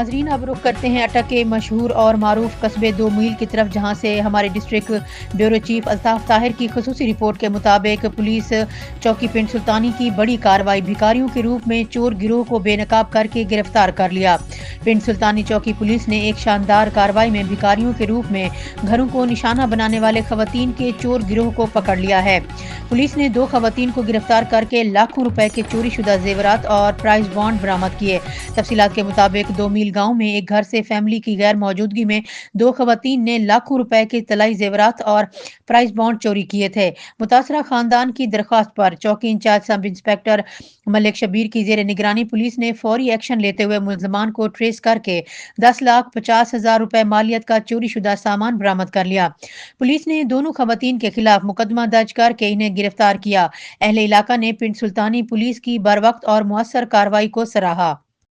ناظرین اب رخ کرتے ہیں اٹک کے مشہور اور معروف قصبے دو میل کی طرف، جہاں سے ہمارے district bureau chief Altaf Tahir کی خصوصی رپورٹ کے مطابق پولیس چوکی پنڈ سلطانی کی بڑی کارروائی، بھکاریوں کے روپ میں چور گروہ کو بے نقاب کر کے گرفتار کر لیا۔ پنڈ سلطانی چوکی پولیس نے ایک شاندار کارروائی میں بھکاریوں کے روپ میں گھروں کو نشانہ بنانے والے خواتین کے چور گروہ کو پکڑ لیا ہے۔ پولیس نے 2 خواتین کو گرفتار کر کے لاکھوں روپے کے چوری شدہ زیورات اور پرائز بانڈ برآمد کیے۔ تفصیلات کے مطابق 2 میل گاؤں میں ایک گھر سے فیملی کی غیر موجودگی میں 2 خواتین نے لاکھوں روپے کے طلائی زیورات اور پرائز بانڈ چوری کیے تھے۔ متاثرہ خاندان کی درخواست پر چوکی انچارج سب انسپکٹر ملک شبیر کی زیر نگرانی پولیس نے فوری ایکشن لیتے ہوئے ملزمان کو ٹریس کر کے 10,50,000 روپے مالیت کا چوری شدہ سامان برآمد کر لیا۔ پولیس نے دونوں خواتین کے خلاف مقدمہ درج کر کے انہیں گرفتار کیا۔ اہل علاقہ نے پنڈ سلطانی پولیس کی بروقت اور مؤثر کارروائی کو سراہا۔